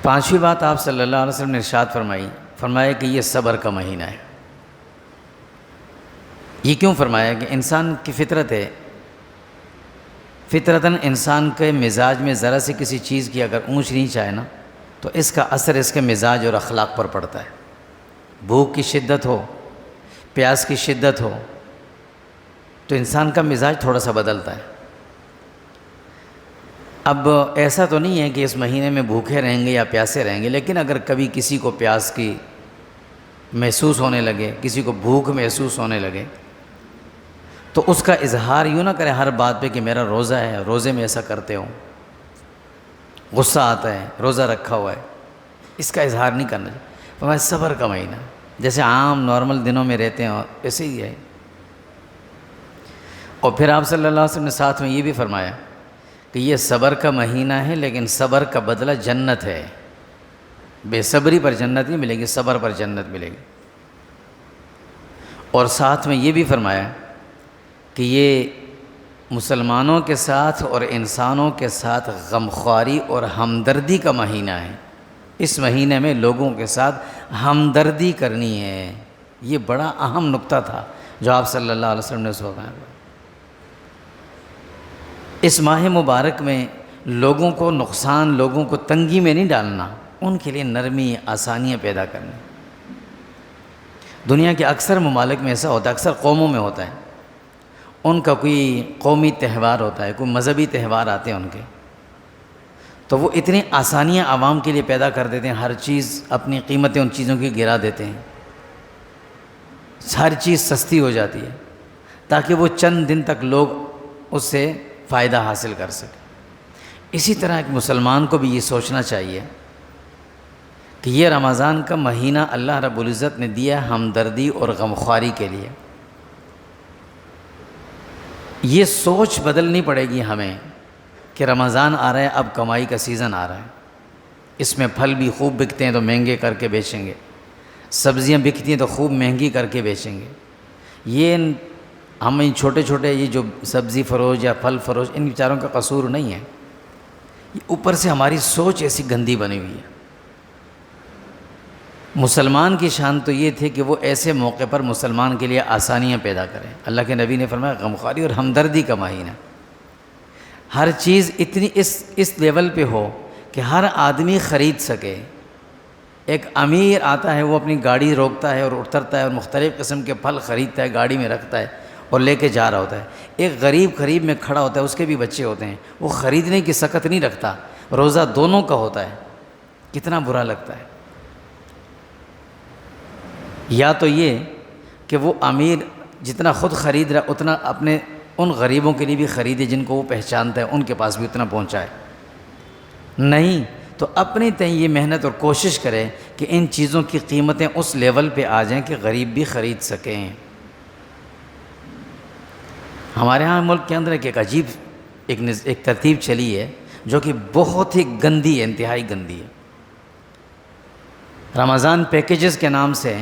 پانچویں بات آپ صلی اللہ علیہ وسلم نے ارشاد فرمایا کہ یہ صبر کا مہینہ ہے۔ یہ کیوں فرمایا؟ کہ انسان کی فطرت ہے، فطرتاً انسان کے مزاج میں ذرا سی کسی چیز کی اگر اونچ نیچ آئے نا تو اس کا اثر اس کے مزاج اور اخلاق پر پڑتا ہے۔ بھوک کی شدت ہو، پیاس کی شدت ہو تو انسان کا مزاج تھوڑا سا بدلتا ہے۔ اب ایسا تو نہیں ہے کہ اس مہینے میں بھوکے رہیں گے یا پیاسے رہیں گے، لیکن اگر کبھی کسی کو پیاس کی محسوس ہونے لگے، کسی کو بھوک محسوس ہونے لگے تو اس کا اظہار یوں نہ کرے ہر بات پہ کہ میرا روزہ ہے، روزے میں ایسا کرتے ہو، غصہ آتا ہے، روزہ رکھا ہوا ہے، اس کا اظہار نہیں کرنا چاہیے۔ فرمایا صبر کا مہینہ، جیسے عام نارمل دنوں میں رہتے ہیں ایسے ہی ہے۔ اور پھر آپ صلی اللہ علیہ وسلم نے ساتھ میں یہ بھی فرمایا کہ یہ صبر کا مہینہ ہے، لیکن صبر کا بدلہ جنت ہے۔ بے صبری پر جنت نہیں ملے گی، صبر پر جنت ملے گی۔ اور ساتھ میں یہ بھی فرمایا کہ یہ مسلمانوں کے ساتھ اور انسانوں کے ساتھ غمخواری اور ہمدردی کا مہینہ ہے۔ اس مہینے میں لوگوں کے ساتھ ہمدردی کرنی ہے۔ یہ بڑا اہم نقطہ تھا جو آپ صلی اللہ علیہ وسلم نے فرمایا۔ اس ماہ مبارک میں لوگوں کو نقصان، لوگوں کو تنگی میں نہیں ڈالنا، ان کے لیے نرمی، آسانیاں پیدا کرنی۔ دنیا کے اکثر ممالک میں ایسا ہوتا ہے، اکثر قوموں میں ہوتا ہے، ان کا کوئی قومی تہوار ہوتا ہے، کوئی مذہبی تہوار آتے ہیں ان کے، تو وہ اتنی آسانیاں عوام کے لیے پیدا کر دیتے ہیں، ہر چیز اپنی قیمتیں ان چیزوں کی گرا دیتے ہیں، ہر چیز سستی ہو جاتی ہے تاکہ وہ چند دن تک لوگ اس سے فائدہ حاصل کر سکیں۔ اسی طرح ایک مسلمان کو بھی یہ سوچنا چاہیے کہ یہ رمضان کا مہینہ اللہ رب العزت نے دیا ہمدردی اور غمخواری کے لیے۔ یہ سوچ بدلنی پڑے گی ہمیں کہ رمضان آ رہا ہے، اب کمائی کا سیزن آ رہا ہے، اس میں پھل بھی خوب بکتے ہیں تو مہنگے کر کے بیچیں گے، سبزیاں بکتی ہیں تو خوب مہنگی کر کے بیچیں گے۔ یہ ہم ان چھوٹے چھوٹے یہ جو سبزی فروش یا پھل فروش، ان بیچاروں کا قصور نہیں ہے، یہ اوپر سے ہماری سوچ ایسی گندی بنی ہوئی ہے۔ مسلمان کی شان تو یہ تھی کہ وہ ایسے موقع پر مسلمان کے لیے آسانیاں پیدا کریں۔ اللہ کے نبی نے فرمایا غمخواری اور ہمدردی کا مہینہ، ہر چیز اتنی اس لیول پہ ہو کہ ہر آدمی خرید سکے۔ ایک امیر آتا ہے، وہ اپنی گاڑی روکتا ہے اور اترتا ہے اور مختلف قسم کے پھل خریدتا ہے، گاڑی میں رکھتا ہے اور لے کے جا رہا ہوتا ہے۔ ایک غریب قریب میں کھڑا ہوتا ہے، اس کے بھی بچے ہوتے ہیں، وہ خریدنے کی سکت نہیں رکھتا، روزہ دونوں کا ہوتا ہے، کتنا برا لگتا ہے۔ یا تو یہ کہ وہ امیر جتنا خود خرید رہا اتنا اپنے ان غریبوں کے لیے بھی خریدے جن کو وہ پہچانتا ہے، ان کے پاس بھی اتنا پہنچائے، نہیں تو اپنی تئیں یہ محنت اور کوشش کرے کہ ان چیزوں کی قیمتیں اس لیول پہ آ جائیں کہ غریب بھی خرید سکیں۔ ہمارے ہاں ملک کے اندر ایک عجیب ایک ترتیب چلی ہے جو کہ بہت ہی گندی ہے، انتہائی گندی ہے۔ رمضان پیکیجز کے نام سے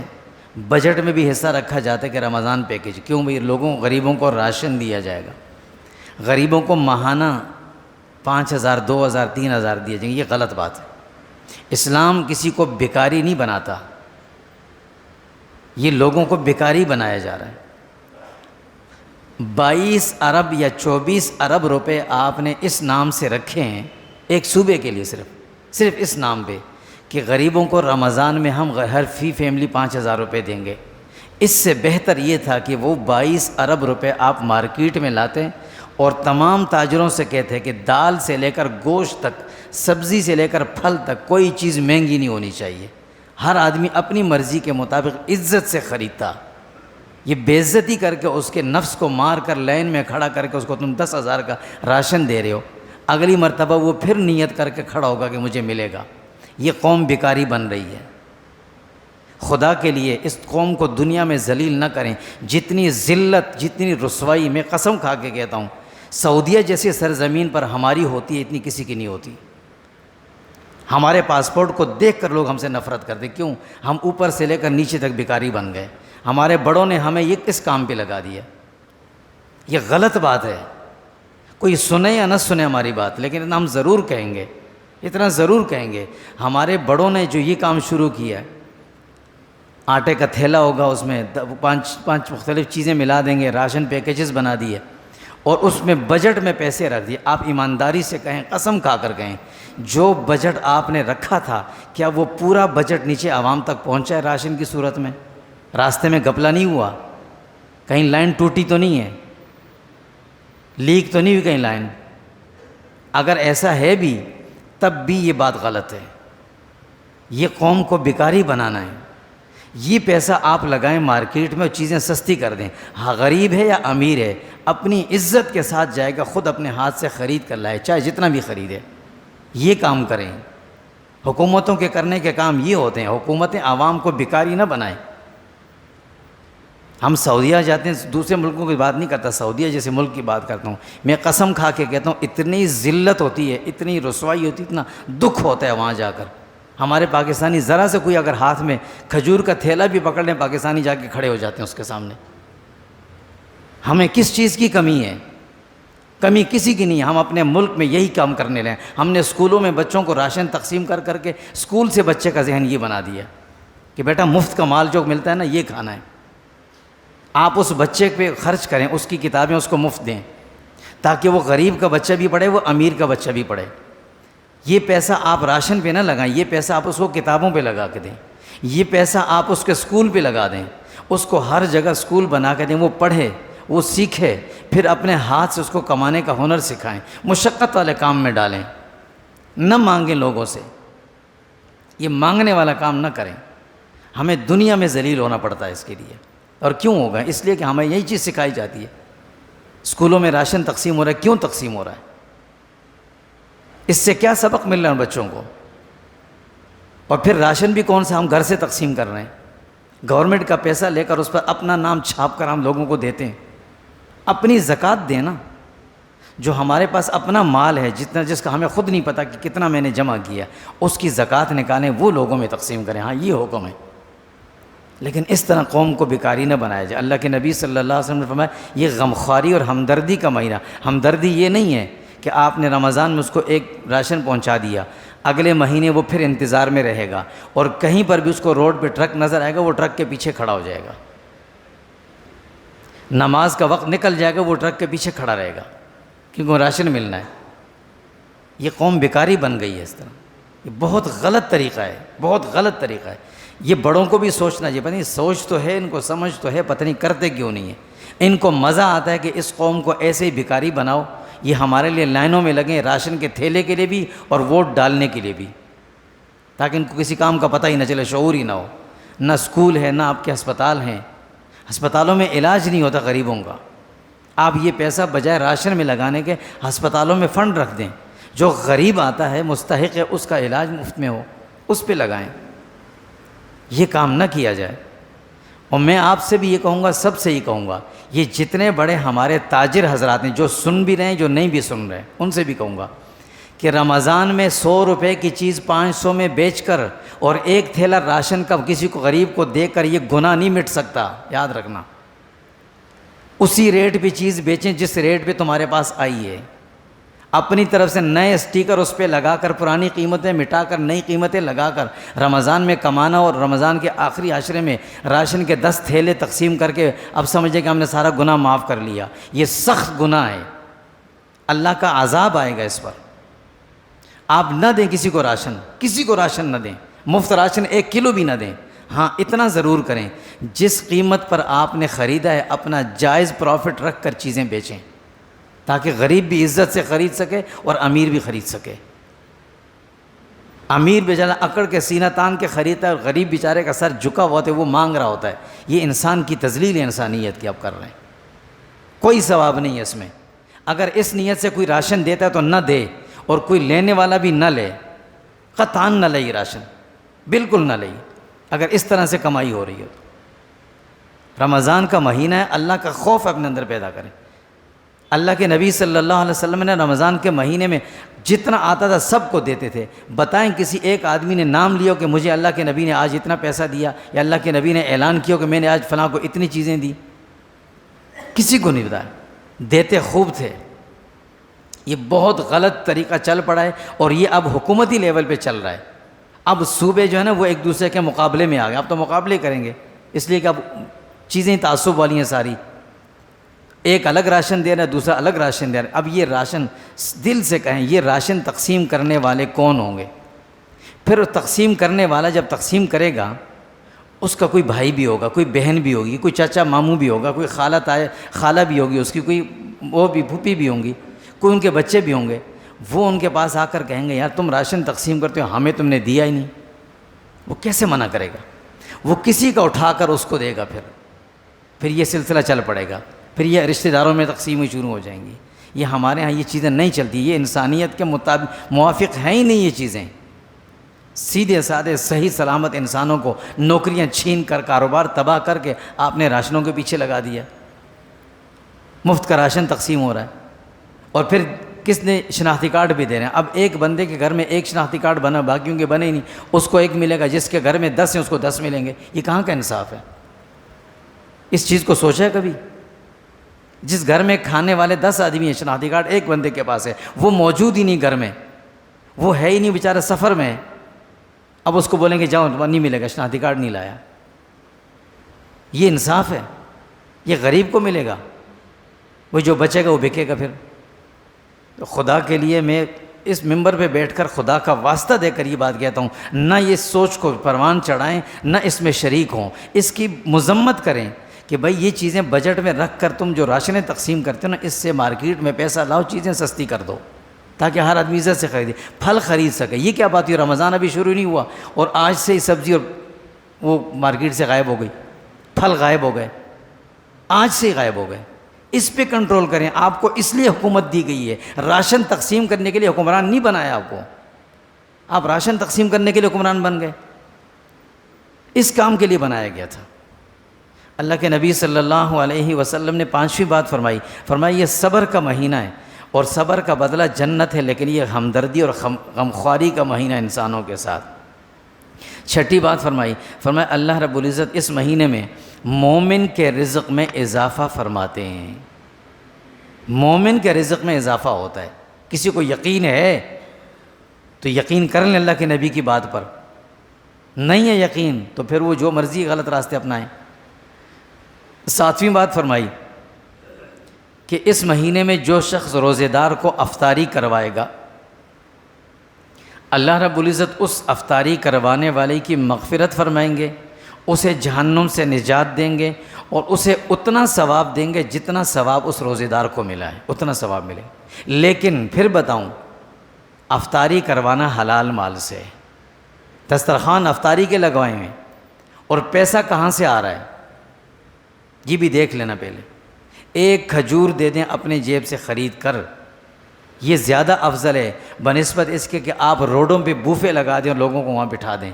بجٹ میں بھی حصہ رکھا جاتا ہے کہ رمضان پیکیج، کیوں بھئی لوگوں غریبوں کو راشن دیا جائے گا، غریبوں کو ماہانہ 5,000 2,000 3,000 دیے جائیں گے۔ یہ غلط بات ہے۔ اسلام کسی کو بیکاری نہیں بناتا، یہ لوگوں کو بیکاری بنایا جا رہا ہے۔ 22 ارب یا 24 ارب روپے آپ نے اس نام سے رکھے ہیں ایک صوبے کے لیے، صرف اس نام پہ کہ غریبوں کو رمضان میں ہم ہر فی فیملی 5,000 روپے دیں گے۔ اس سے بہتر یہ تھا کہ وہ 22 ارب روپے آپ مارکیٹ میں لاتے اور تمام تاجروں سے کہتے کہ دال سے لے کر گوشت تک، سبزی سے لے کر پھل تک کوئی چیز مہنگی نہیں ہونی چاہیے، ہر آدمی اپنی مرضی کے مطابق عزت سے خریدتا۔ یہ بے عزتی کر کے اس کے نفس کو مار کر لائن میں کھڑا کر کے اس کو تم 10,000 کا راشن دے رہے ہو، اگلی مرتبہ وہ پھر نیت کر کے کھڑا ہوگا کہ مجھے ملے گا۔ یہ قوم بیکاری بن رہی ہے۔ خدا کے لیے اس قوم کو دنیا میں ذلیل نہ کریں۔ جتنی ذلت، جتنی رسوائی، میں قسم کھا کے کہتا ہوں سعودیہ جیسی سرزمین پر ہماری ہوتی ہے اتنی کسی کی نہیں ہوتی۔ ہمارے پاسپورٹ کو دیکھ کر لوگ ہم سے نفرت کرتے، کیوں؟ ہم اوپر سے لے کر نیچے تک بیکاری بن گئے۔ ہمارے بڑوں نے ہمیں یہ کس کام پہ لگا دیا؟ یہ غلط بات ہے۔ کوئی سنے یا نہ سنے ہماری بات، لیکن ہم ضرور کہیں گے اتنا ضرور کہیں گے. ہمارے بڑوں نے جو یہ کام شروع کیا ہے، آٹے کا تھیلا ہوگا، اس میں پانچ مختلف چیزیں ملا دیں گے، راشن پیکیجز بنا دیے اور اس میں بجٹ میں پیسے رکھ دیے. آپ ایمانداری سے کہیں، قسم کھا کر کہیں، جو بجٹ آپ نے رکھا تھا کیا وہ پورا بجٹ نیچے عوام تک پہنچا ہے راشن کی صورت میں؟ راستے میں گھپلا نہیں ہوا؟ کہیں لائن ٹوٹی تو نہیں ہے؟ لیک تو نہیں ہوئی کہیں لائن؟ اگر ایسا ہے بھی تب بھی یہ بات غلط ہے. یہ قوم کو بیکاری بنانا ہے. یہ پیسہ آپ لگائیں مارکیٹ میں اور چیزیں سستی کر دیں. ہاں غریب ہے یا امیر ہے، اپنی عزت کے ساتھ جائے گا، خود اپنے ہاتھ سے خرید کر لائے، چاہے جتنا بھی خریدے. یہ کام کریں. حکومتوں کے کرنے کے کام یہ ہوتے ہیں. حکومتیں عوام کو بیکاری نہ بنائیں. ہم سعودیہ جاتے ہیں، دوسرے ملکوں کی بات نہیں کرتا، سعودیہ جیسے ملک کی بات کرتا ہوں. میں قسم کھا کے کہتا ہوں، اتنی ذلت ہوتی ہے، اتنی رسوائی ہوتی ہے، اتنا دکھ ہوتا ہے وہاں جا کر. ہمارے پاکستانی ذرا سے کوئی اگر ہاتھ میں کھجور کا تھیلا بھی پکڑ لیں، پاکستانی جا کے کھڑے ہو جاتے ہیں اس کے سامنے. ہمیں کس چیز کی کمی ہے؟ کمی کسی کی نہیں ہے. ہم اپنے ملک میں یہی کام کرنے لیں. ہم نے اسکولوں میں بچوں کو راشن تقسیم کر کر کے اسکول سے بچے کا ذہن یہ بنا دیا کہ بیٹا مفت کا مال جو ملتا ہے نا، یہ کھانا ہے. آپ اس بچے پہ خرچ کریں، اس کی کتابیں اس کو مفت دیں، تاکہ وہ غریب کا بچہ بھی پڑھے، وہ امیر کا بچہ بھی پڑھے. یہ پیسہ آپ راشن پہ نہ لگائیں، یہ پیسہ آپ اس کو کتابوں پہ لگا کے دیں. یہ پیسہ آپ اس کے اسکول پہ لگا دیں، اس کو ہر جگہ اسکول بنا کے دیں، وہ پڑھے، وہ سیکھے، پھر اپنے ہاتھ سے اس کو کمانے کا ہنر سکھائیں. مشقت والے کام میں ڈالیں، نہ مانگیں لوگوں سے. یہ مانگنے والا کام نہ کریں. ہمیں دنیا میں ذلیل ہونا پڑتا ہے اس کے لیے. اور کیوں ہوگا؟ اس لیے کہ ہمیں یہی چیز سکھائی جاتی ہے. اسکولوں میں راشن تقسیم ہو رہا ہے، کیوں تقسیم ہو رہا ہے؟ اس سے کیا سبق مل رہا ہے بچوں کو؟ اور پھر راشن بھی کون سا ہم گھر سے تقسیم کر رہے ہیں. گورنمنٹ کا پیسہ لے کر اس پر اپنا نام چھاپ کر ہم لوگوں کو دیتے ہیں. اپنی زکوٰۃ دینا. جو ہمارے پاس اپنا مال ہے، جتنا جس کا ہمیں خود نہیں پتہ کہ کتنا میں نے جمع کیا، اس کی زکوٰۃ نکالیں، وہ لوگوں میں تقسیم کریں. ہاں یہ حکم ہے. لیکن اس طرح قوم کو بیکاری نہ بنایا جائے. اللہ کے نبی صلی اللہ علیہ وسلم نے فرمایا یہ غمخواری اور ہمدردی کا مہینہ. ہمدردی یہ نہیں ہے کہ آپ نے رمضان میں اس کو ایک راشن پہنچا دیا، اگلے مہینے وہ پھر انتظار میں رہے گا، اور کہیں پر بھی اس کو روڈ پہ ٹرک نظر آئے گا، وہ ٹرک کے پیچھے کھڑا ہو جائے گا. نماز کا وقت نکل جائے گا، وہ ٹرک کے پیچھے کھڑا رہے گا، کیونکہ وہ راشن ملنا ہے. یہ قوم بیکاری بن گئی ہے اس طرح. یہ بہت غلط طریقہ ہے، بہت غلط طریقہ ہے. یہ بڑوں کو بھی سوچنا چاہیے. پتہ نہیں سوچ تو ہے ان کو، سمجھ تو ہے، پتہ نہیں کرتے کیوں نہیں ہے. ان کو مزہ آتا ہے کہ اس قوم کو ایسے ہی بیکاری بناؤ. یہ ہمارے لیے لائنوں میں لگیں، راشن کے تھیلے کے لیے بھی اور ووٹ ڈالنے کے لیے بھی، تاکہ ان کو کسی کام کا پتہ ہی نہ چلے، شعور ہی نہ ہو. نہ اسکول ہے، نہ آپ کے ہسپتال ہیں. ہسپتالوں میں علاج نہیں ہوتا غریبوں کا. آپ یہ پیسہ بجائے راشن میں لگانے کے ہسپتالوں میں فنڈ رکھ دیں. جو غریب آتا ہے، مستحق ہے، اس کا علاج مفت میں ہو، اس پہ لگائیں. یہ کام نہ کیا جائے. اور میں آپ سے بھی یہ کہوں گا، سب سے یہ کہوں گا، یہ جتنے بڑے ہمارے تاجر حضرات ہیں جو سن بھی رہے ہیں، جو نہیں بھی سن رہے ہیں، ان سے بھی کہوں گا کہ رمضان میں 100 روپے کی چیز 500 میں بیچ کر اور ایک تھیلا راشن کا کسی کو غریب کو دے کر یہ گناہ نہیں مٹ سکتا. یاد رکھنا. اسی ریٹ پہ چیز بیچیں جس ریٹ پہ تمہارے پاس آئی ہے. اپنی طرف سے نئے اسٹیکر اس پہ لگا کر، پرانی قیمتیں مٹا کر نئی قیمتیں لگا کر رمضان میں کمانا، اور رمضان کے آخری عشرے میں راشن کے 10 تھیلے تقسیم کر کے اب سمجھے کہ ہم نے سارا گناہ معاف کر لیا. یہ سخت گناہ ہے. اللہ کا عذاب آئے گا اس پر. آپ نہ دیں کسی کو راشن، کسی کو راشن نہ دیں. مفت راشن 1 کلو بھی نہ دیں. ہاں اتنا ضرور کریں، جس قیمت پر آپ نے خریدا ہے اپنا جائز پروفٹ رکھ کر چیزیں بیچیں، تاکہ غریب بھی عزت سے خرید سکے اور امیر بھی خرید سکے. امیر بیچارہ اکڑ کے سینہ تان کے خریدتا ہے، اور غریب بیچارے کا سر جھکا ہوا ہوتا ہے، وہ مانگ رہا ہوتا ہے. یہ انسان کی تذلیل ہے، انسانیت کی آپ کر رہے ہیں. کوئی ثواب نہیں ہے اس میں. اگر اس نیت سے کوئی راشن دیتا ہے تو نہ دے، اور کوئی لینے والا بھی نہ لے. قطعاً نہ لے راشن، بالکل نہ لے اگر اس طرح سے کمائی ہو رہی ہو تو. رمضان کا مہینہ ہے، اللہ کا خوف اپنے اندر پیدا کریں. اللہ کے نبی صلی اللہ علیہ وسلم نے رمضان کے مہینے میں جتنا آتا تھا سب کو دیتے تھے. بتائیں کسی ایک آدمی نے نام لیا کہ مجھے اللہ کے نبی نے آج اتنا پیسہ دیا، یا اللہ کے نبی نے اعلان کیا کہ میں نے آج فلاں کو اتنی چیزیں دی؟ کسی کو نہیں بتایا. دیتے خوب تھے. یہ بہت غلط طریقہ چل پڑا ہے، اور یہ اب حکومتی لیول پہ چل رہا ہے۔ اب صوبے جو ہے نا وہ ایک دوسرے کے مقابلے میں آ گئے، اب تو مقابلے کریں گے، اس لیے کہ اب چیزیں تعصب والی ہیں ساری، ایک الگ راشن دے رہا ہے، دوسرا الگ راشن دے رہا ہے۔ اب یہ راشن دل سے کہیں، یہ راشن تقسیم کرنے والے کون ہوں گے؟ پھر تقسیم کرنے والا جب تقسیم کرے گا، اس کا کوئی بھائی بھی ہوگا، کوئی بہن بھی ہوگی، کوئی چچا ماموں بھی ہوگا، کوئی خالہ بھی ہوگی، اس کی کوئی وہ بھی پھوپھی بھی ہوں گی، کوئی ان کے بچے بھی ہوں گے۔ وہ ان کے پاس آ کر کہیں گے یار تم راشن تقسیم کرتے ہو، ہمیں تم نے دیا ہی نہیں۔ وہ کیسے منع کرے گا؟ وہ کسی کا اٹھا کر اس کو دے گا، پھر یہ سلسلہ چل پڑے گا، پھر یہ رشتہ داروں میں تقسیمیں شروع ہو جائیں گی۔ یہ ہمارے ہاں یہ چیزیں نہیں چلتی، یہ انسانیت کے مطابق موافق ہیں ہی نہیں یہ چیزیں۔ سیدھے سادھے صحیح سلامت انسانوں کو نوکریاں چھین کر، کاروبار تباہ کر کے آپ نے راشنوں کے پیچھے لگا دیا، مفت کا راشن تقسیم ہو رہا ہے، اور پھر کس نے شناختی کارڈ بھی دے رہے ہیں۔ اب ایک بندے کے گھر میں ایک شناختی کارڈ بنا، باقیوں کے بنے ہی نہیں، اس کو ایک ملے گا، جس کے گھر میں 10 ہیں اس کو 10 ملیں گے۔ یہ کہاں کا انصاف ہے؟ اس چیز کو سوچا ہے کبھی؟ جس گھر میں کھانے والے 10 آدمی ہیں، شناختی کارڈ ایک بندے کے پاس ہے، وہ موجود ہی نہیں گھر میں، وہ ہے ہی نہیں، بیچارہ سفر میں ہے، اب اس کو بولیں گے جاؤ نہیں ملے گا، شناختی کارڈ نہیں لایا۔ یہ انصاف ہے؟ یہ غریب کو ملے گا، وہ جو بچے گا وہ بکے گا۔ پھر تو خدا کے لیے میں اس ممبر پہ بیٹھ کر خدا کا واسطہ دے کر یہ بات کہتا ہوں، نہ یہ سوچ کو پروان چڑھائیں، نہ اس میں شریک ہوں، اس کی مذمت کریں کہ بھائی یہ چیزیں بجٹ میں رکھ کر تم جو راشنیں تقسیم کرتے ہو نا، اس سے مارکیٹ میں پیسہ لاؤ، چیزیں سستی کر دو تاکہ ہر آدمی عزت سے خریدے، پھل خرید سکے۔ یہ کیا بات ہوئی؟ رمضان ابھی شروع نہیں ہوا اور آج سے ہی سبزی اور وہ مارکیٹ سے غائب ہو گئی، پھل غائب ہو گئے، آج سے ہی غائب ہو گئے۔ اس پہ کنٹرول کریں، آپ کو اس لیے حکومت دی گئی ہے، راشن تقسیم کرنے کے لیے حکمران نہیں بنایا آپ کو، آپ راشن تقسیم کرنے کے لیے حکمران بن گئے، اس کام کے لیے بنایا گیا تھا۔ اللہ کے نبی صلی اللہ علیہ وسلم نے 5ویں بات فرمائی یہ صبر کا مہینہ ہے، اور صبر کا بدلہ جنت ہے، لیکن یہ ہمدردی اور غمخواری کا مہینہ انسانوں کے ساتھ۔ 6ٹھی بات فرمائی اللہ رب العزت اس مہینے میں مومن کے رزق میں اضافہ فرماتے ہیں۔ مومن کے رزق میں اضافہ ہوتا ہے۔ کسی کو یقین ہے تو یقین کر لیں اللہ کے نبی کی بات پر، نہیں ہے یقین تو پھر وہ جو مرضی غلط راستے اپنائیں۔ 7ویں بات فرمائی کہ اس مہینے میں جو شخص روزے دار کو افطاری کروائے گا، اللہ رب العزت اس افطاری کروانے والے کی مغفرت فرمائیں گے، اسے جہنم سے نجات دیں گے، اور اسے اتنا ثواب دیں گے جتنا ثواب اس روزے دار کو ملا ہے، اتنا ثواب ملے۔ لیکن پھر بتاؤں، افطاری کروانا حلال مال سے، دسترخوان افطاری کے لگوائے ہیں، اور پیسہ کہاں سے آ رہا ہے یہ بھی دیکھ لینا پہلے۔ ایک کھجور دے دیں اپنے جیب سے خرید کر، یہ زیادہ افضل ہے بنسبت اس کے کہ آپ روڈوں پہ بوفے لگا دیں اور لوگوں کو وہاں بٹھا دیں۔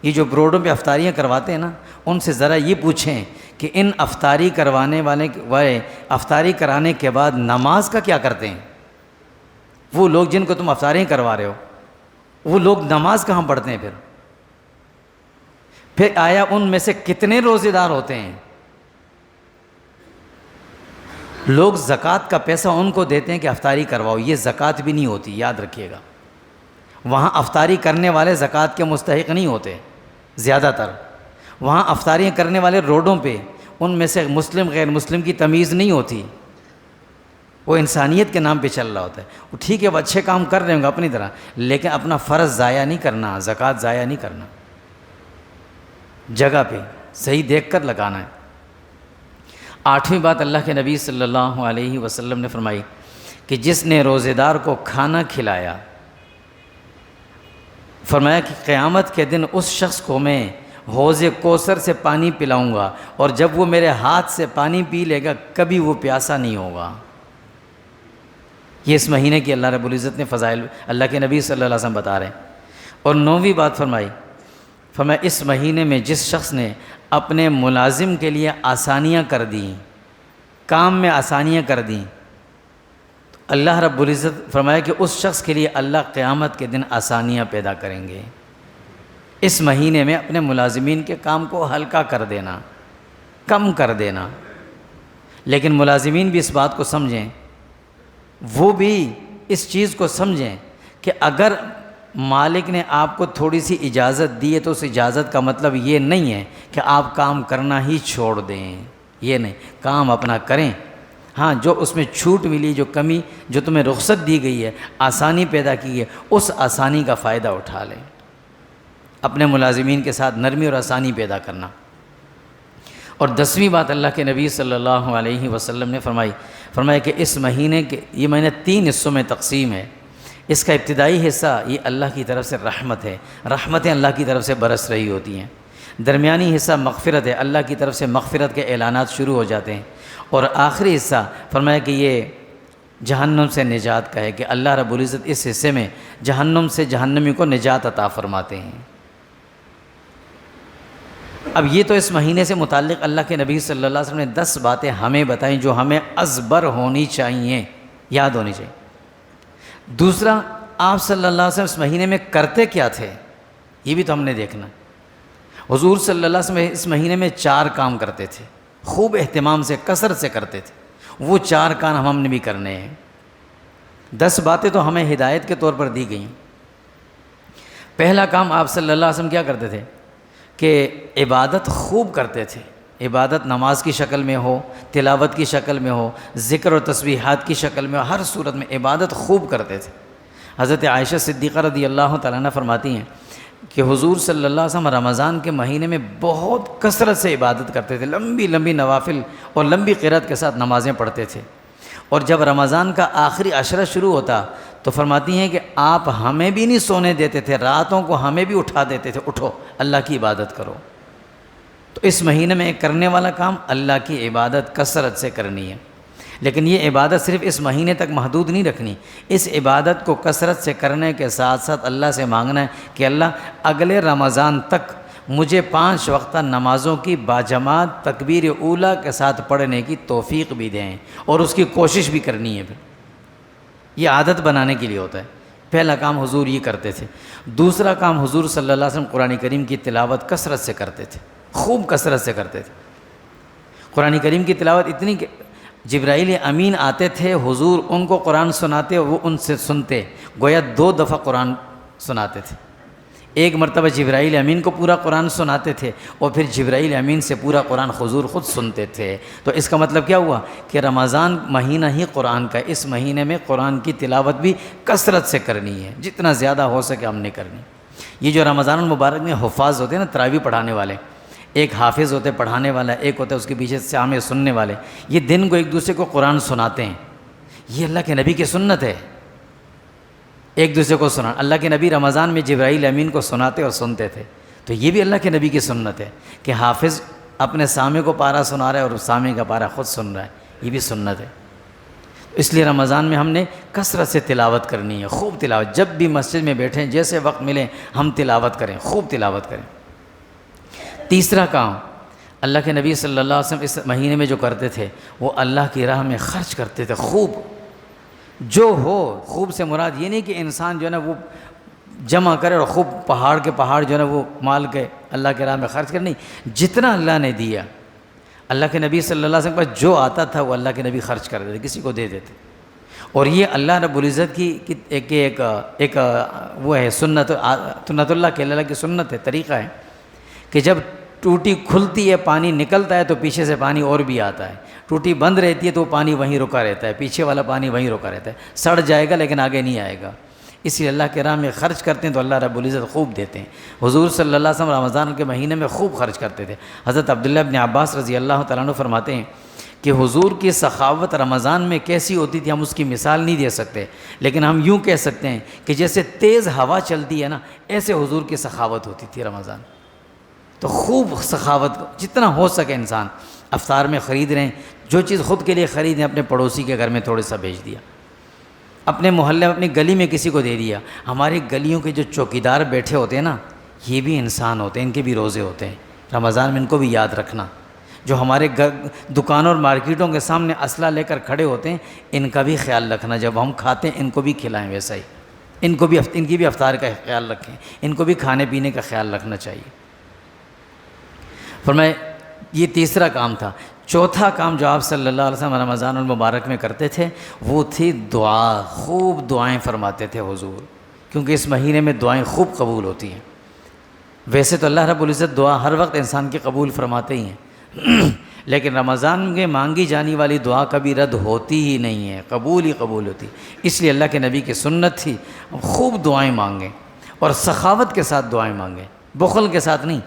یہ جو روڈوں پہ افطاریاں کرواتے ہیں نا، ان سے ذرا یہ پوچھیں کہ ان افطاری کروانے والے افطاری کرانے کے بعد نماز کا کیا کرتے ہیں؟ وہ لوگ جن کو تم افطاریاں کروا رہے ہو، وہ لوگ نماز کہاں پڑھتے ہیں؟ پھر آیا ان میں سے کتنے روزے دار ہوتے ہیں؟ لوگ زکوٰۃ کا پیسہ ان کو دیتے ہیں کہ افطاری کرواؤ، یہ زکوٰۃ بھی نہیں ہوتی، یاد رکھیے گا۔ وہاں افطاری کرنے والے زکوٰۃ کے مستحق نہیں ہوتے زیادہ تر، وہاں افطاریاں کرنے والے روڈوں پہ ان میں سے مسلم غیر مسلم کی تمیز نہیں ہوتی، وہ انسانیت کے نام پہ چل رہا ہوتا ہے۔ وہ ٹھیک ہے، وہ اچھے کام کر رہے ہوں گے اپنی طرح، لیکن اپنا فرض ضائع نہیں کرنا، زکوٰۃ ضائع نہیں کرنا، جگہ پہ صحیح دیکھ کر لگانا ہے۔ 8ویں بات اللہ کے نبی صلی اللہ علیہ وسلم نے فرمائی کہ جس نے روزے دار کو کھانا کھلایا، فرمایا کہ قیامت کے دن اس شخص کو میں حوض کوثر سے پانی پلاؤں گا، اور جب وہ میرے ہاتھ سے پانی پی لے گا کبھی وہ پیاسا نہیں ہوگا۔ یہ اس مہینے کی اللہ رب العزت نے فضائل اللہ کے نبی صلی اللہ علیہ وسلم بتا رہے ہیں۔ اور 9ویں بات فرمایا اس مہینے میں جس شخص نے اپنے ملازم کے لیے آسانیاں کر دیں، کام میں آسانیاں کر دیں، اللہ رب العزت فرمایا کہ اس شخص کے لیے اللہ قیامت کے دن آسانیاں پیدا کریں گے۔ اس مہینے میں اپنے ملازمین کے کام کو ہلکا کر دینا، کم کر دینا۔ لیکن ملازمین بھی اس بات کو سمجھیں، وہ بھی اس چیز کو سمجھیں کہ اگر مالک نے آپ کو تھوڑی سی اجازت دی ہے تو اس اجازت کا مطلب یہ نہیں ہے کہ آپ کام کرنا ہی چھوڑ دیں، یہ نہیں، کام اپنا کریں۔ ہاں، جو اس میں چھوٹ ملی، جو کمی، جو تمہیں رخصت دی گئی ہے، آسانی پیدا کی ہے، اس آسانی کا فائدہ اٹھا لیں۔ اپنے ملازمین کے ساتھ نرمی اور آسانی پیدا کرنا۔ اور 10ویں بات اللہ کے نبی صلی اللہ علیہ وسلم نے فرمایا کہ اس مہینے کے، یہ مہینہ 3 حصوں میں تقسیم ہے۔ اس کا ابتدائی حصہ یہ اللہ کی طرف سے رحمت ہے، رحمتیں اللہ کی طرف سے برس رہی ہوتی ہیں۔ درمیانی حصہ مغفرت ہے، اللہ کی طرف سے مغفرت کے اعلانات شروع ہو جاتے ہیں۔ اور آخری حصہ فرمایا کہ یہ جہنم سے نجات کا ہے، کہ اللہ رب العزت اس حصے میں جہنم سے جہنمی کو نجات عطا فرماتے ہیں۔ اب یہ تو اس مہینے سے متعلق اللہ کے نبی صلی اللہ علیہ وسلم نے 10 باتیں ہمیں بتائیں جو ہمیں ازبر ہونی چاہیے، یاد ہونی چاہیے۔ دوسرا، آپ صلی اللہ علیہ وسلم اس مہینے میں کرتے کیا تھے، یہ بھی تو ہم نے دیکھنا۔ حضور صلی اللہ علیہ وسلم اس مہینے میں 4 کام کرتے تھے، خوب اہتمام سے، کثرت سے کرتے تھے۔ وہ 4 کام ہم نے بھی کرنے ہیں۔ 10 باتیں تو ہمیں ہدایت کے طور پر دی گئیں۔ پہلا کام آپ صلی اللہ علیہ وسلم کیا کرتے تھے کہ عبادت خوب کرتے تھے۔ عبادت نماز کی شکل میں ہو، تلاوت کی شکل میں ہو، ذکر اور تسبیحات کی شکل میں ہو، ہر صورت میں عبادت خوب کرتے تھے۔ حضرت عائشہ صدیقہ رضی اللہ تعالیٰ عنہ فرماتی ہیں کہ حضور صلی اللہ علیہ وسلم رمضان کے مہینے میں بہت کثرت سے عبادت کرتے تھے، لمبی لمبی نوافل اور لمبی قرات کے ساتھ نمازیں پڑھتے تھے۔ اور جب رمضان کا آخری عشرہ شروع ہوتا تو فرماتی ہیں کہ آپ ہمیں بھی نہیں سونے دیتے تھے، راتوں کو ہمیں بھی اٹھا دیتے تھے، اٹھو اللہ کی عبادت کرو۔ تو اس مہینے میں ایک کرنے والا کام اللہ کی عبادت کثرت سے کرنی ہے۔ لیکن یہ عبادت صرف اس مہینے تک محدود نہیں رکھنی، اس عبادت کو کثرت سے کرنے کے ساتھ ساتھ اللہ سے مانگنا ہے کہ اللہ اگلے رمضان تک مجھے 5 وقتہ نمازوں کی باجماعت تکبیر اولیٰ کے ساتھ پڑھنے کی توفیق بھی دیں، اور اس کی کوشش بھی کرنی ہے۔ پھر یہ عادت بنانے کے لیے ہوتا ہے۔ پہلا کام حضور یہ کرتے تھے۔ دوسرا کام حضور صلی اللہ علیہ وسلم قرآن کریم کی تلاوت کثرت سے کرتے تھے، خوب کثرت سے کرتے تھے۔ قرآن کریم کی تلاوت اتنی کہ جبرائیل امین آتے تھے، حضور ان کو قرآن سناتے، وہ ان سے سنتے، گویا 2 دفعہ قرآن سناتے تھے۔ ایک مرتبہ جبرائیل امین کو پورا قرآن سناتے تھے، اور پھر جبرائیل امین سے پورا قرآن حضور خود سنتے تھے۔ تو اس کا مطلب کیا ہوا کہ رمضان مہینہ ہی قرآن کا، اس مہینے میں قرآن کی تلاوت بھی کثرت سے کرنی ہے، جتنا زیادہ ہو سکے ہم نے کرنی۔ یہ جو رمضان المبارک میں حفاظ ہوتے ہیں نا، تراویح پڑھانے والے، ایک حافظ ہوتے پڑھانے والا، ایک ہوتا ہے اس کے پیچھے سامع سننے والے، یہ دن کو ایک دوسرے کو قرآن سناتے ہیں۔ یہ اللہ کے نبی کی سنت ہے، ایک دوسرے کو سنانا۔ اللہ کے نبی رمضان میں جبرائیل امین کو سناتے اور سنتے تھے، تو یہ بھی اللہ کے نبی کی سنت ہے کہ حافظ اپنے سامع کو پارہ سنا رہا ہے اور سامع کا پارہ خود سن رہا ہے، یہ بھی سنت ہے۔ اس لیے رمضان میں ہم نے کثرت سے تلاوت کرنی ہے، خوب تلاوت۔ جب بھی مسجد میں بیٹھیں، جیسے وقت ملے ہم تلاوت کریں، خوب تلاوت کریں۔ تیسرا کام اللہ کے نبی صلی اللہ علیہ وسلم اس مہینے میں جو کرتے تھے، وہ اللہ کی راہ میں خرچ کرتے تھے، خوب جو ہو۔ خوب سے مراد یہ نہیں کہ انسان جو ہے نا وہ جمع کرے اور خوب پہاڑ کے پہاڑ جو ہے نا وہ مال کے اللہ کے راہ میں خرچ کرے، نہیں، جتنا اللہ نے دیا۔ اللہ کے نبی صلی اللہ علیہ وسلم پر جو آتا تھا وہ اللہ کے نبی خرچ کر دیتے، کسی کو دے دیتے۔ اور یہ اللہ رب العزت کی ایک وہ ہے سنت اللہ کے اللہ کی سنت ہے، طریقہ ہے کہ جب ٹوٹی کھلتی ہے، پانی نکلتا ہے تو پیچھے سے پانی اور بھی آتا ہے۔ ٹوٹی بند رہتی ہے تو وہ پانی وہیں رکا رہتا ہے، پیچھے والا پانی وہیں رکا رہتا ہے، سڑ جائے گا لیکن آگے نہیں آئے گا۔ اس لیے اللہ کے راہ میں خرچ کرتے ہیں تو اللہ رب العزت خوب دیتے ہیں۔ حضور صلی اللہ علیہ وسلم رمضان کے مہینے میں خوب خرچ کرتے تھے۔ حضرت عبداللہ بن عباس رضی اللہ تعالیٰ عنہ فرماتے ہیں کہ حضور کی سخاوت رمضان میں کیسی ہوتی تھی، ہم اس کی مثال نہیں دے سکتے، لیکن ہم یوں کہہ سکتے ہیں کہ جیسے تیز ہوا چلتی ہے نا، ایسے حضور کی سخاوت ہوتی تھی رمضان۔ تو خوب سخاوت، جتنا ہو سکے انسان افطار میں خرید رہے ہیں، جو چیز خود کے لیے خریدیں، اپنے پڑوسی کے گھر میں تھوڑا سا بھیج دیا، اپنے محلے اپنی گلی میں کسی کو دے دیا۔ ہماری گلیوں کے جو چوکیدار بیٹھے ہوتے ہیں نا، یہ بھی انسان ہوتے ہیں، ان کے بھی روزے ہوتے ہیں رمضان میں، ان کو بھی یاد رکھنا۔ جو ہمارے دکانوں اور مارکیٹوں کے سامنے اسلحہ لے کر کھڑے ہوتے ہیں، ان کا بھی خیال رکھنا، جب ہم کھاتے ہیں ان کو بھی کھلائیں، ویسا ہی ان کی بھی افطار کا خیال رکھیں، ان کو بھی کھانے پینے کا خیال رکھنا چاہیے۔ فرمائے یہ تیسرا کام تھا۔ چوتھا کام جو آپ صلی اللہ علیہ وسلم رمضان المبارک میں کرتے تھے وہ تھی دعا، خوب دعائیں فرماتے تھے حضور، کیونکہ اس مہینے میں دعائیں خوب قبول ہوتی ہیں۔ ویسے تو اللہ رب العزت دعا ہر وقت انسان کی قبول فرماتے ہی ہیں لیکن رمضان میں مانگی جانے والی دعا کبھی رد ہوتی ہی نہیں ہے، قبول ہی قبول ہوتی، اس لیے اللہ کے نبی کی سنت تھی خوب دعائیں مانگیں اور سخاوت کے ساتھ دعائیں مانگیں، بخل کے ساتھ نہیں۔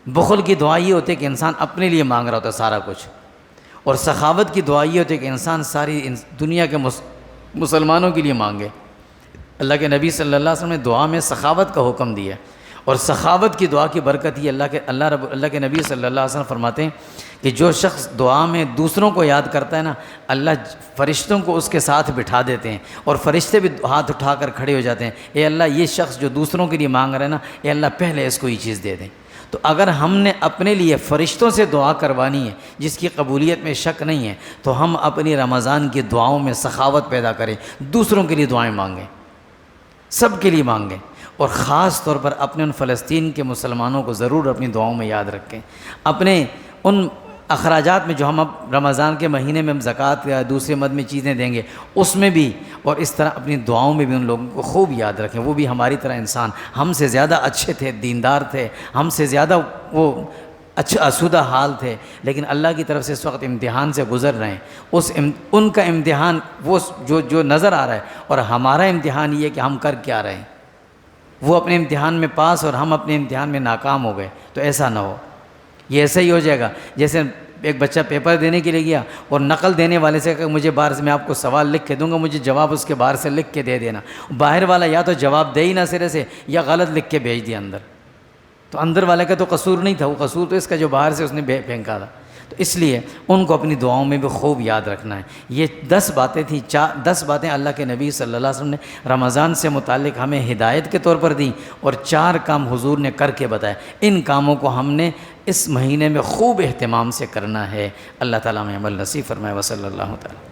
بخل کی دعا یہ ہوتی ہے کہ انسان اپنے لیے مانگ رہا ہوتا ہے سارا کچھ، اور سخاوت کی دعا یہ ہوتی ہے کہ انسان ساری دنیا کے مسلمانوں کے لیے مانگے۔ اللہ کے نبی صلی اللہ علیہ وسلم نے دعا میں سخاوت کا حکم دیا، اور سخاوت کی دعا کی برکت یہ اللہ کے نبی صلی اللہ علیہ وسلم فرماتے ہیں کہ جو شخص دعا میں دوسروں کو یاد کرتا ہے نا، اللہ فرشتوں کو اس کے ساتھ بٹھا دیتے ہیں، اور فرشتے بھی ہاتھ اٹھا کر کھڑے ہو جاتے ہیں، اے اللہ یہ شخص جو دوسروں کے لیے مانگ رہا ہے نا، اے اللہ پہلے اس کو یہ چیز دے دیں۔ تو اگر ہم نے اپنے لیے فرشتوں سے دعا کروانی ہے جس کی قبولیت میں شک نہیں ہے، تو ہم اپنی رمضان کی دعاؤں میں سخاوت پیدا کریں، دوسروں کے لیے دعائیں مانگیں، سب کے لیے مانگیں، اور خاص طور پر اپنے ان فلسطین کے مسلمانوں کو ضرور اپنی دعاؤں میں یاد رکھیں۔ اپنے ان اخراجات میں جو ہم اب رمضان کے مہینے میں ہم زکوٰۃ یا دوسرے مد میں چیزیں دیں گے اس میں بھی، اور اس طرح اپنی دعاؤں میں بھی ان لوگوں کو خوب یاد رکھیں۔ وہ بھی ہماری طرح انسان، ہم سے زیادہ اچھے تھے، دیندار تھے، ہم سے زیادہ وہ اچھا آسودہ حال تھے، لیکن اللہ کی طرف سے اس وقت امتحان سے گزر رہے ہیں۔ ان کا امتحان وہ جو نظر آ رہا ہے، اور ہمارا امتحان یہ ہے کہ ہم کر کیا رہے ہیں۔ وہ اپنے امتحان میں پاس اور ہم اپنے امتحان میں ناکام ہو گئے، تو ایسا نہ ہو۔ یہ ایسا ہی ہو جائے گا جیسے ایک بچہ پیپر دینے کے لیے گیا اور نقل دینے والے سے کہا مجھے باہر سے، میں آپ کو سوال لکھ کے دوں گا، مجھے جواب اس کے باہر سے لکھ کے دے دینا۔ باہر والا یا تو جواب دے ہی نہ سرے سے، یا غلط لکھ کے بھیج دیا اندر، تو اندر والے کا تو قصور نہیں تھا، وہ قصور تو اس کا جو باہر سے اس نے پھینکا تھا۔ تو اس لیے ان کو اپنی دعاؤں میں بھی خوب یاد رکھنا ہے۔ یہ 10 باتیں تھیں، 10 باتیں اللہ کے نبی صلی اللہ علیہ وسلم نے رمضان سے متعلق ہمیں ہدایت کے طور پر دیں، اور 4 کام حضور نے کر کے بتائے۔ ان کاموں کو ہم نے اس مہینے میں خوب اہتمام سے کرنا ہے۔ اللہ تعالیٰ ہمیں عمل نصیب فرمائے۔ وصلی اللہ تعالیٰ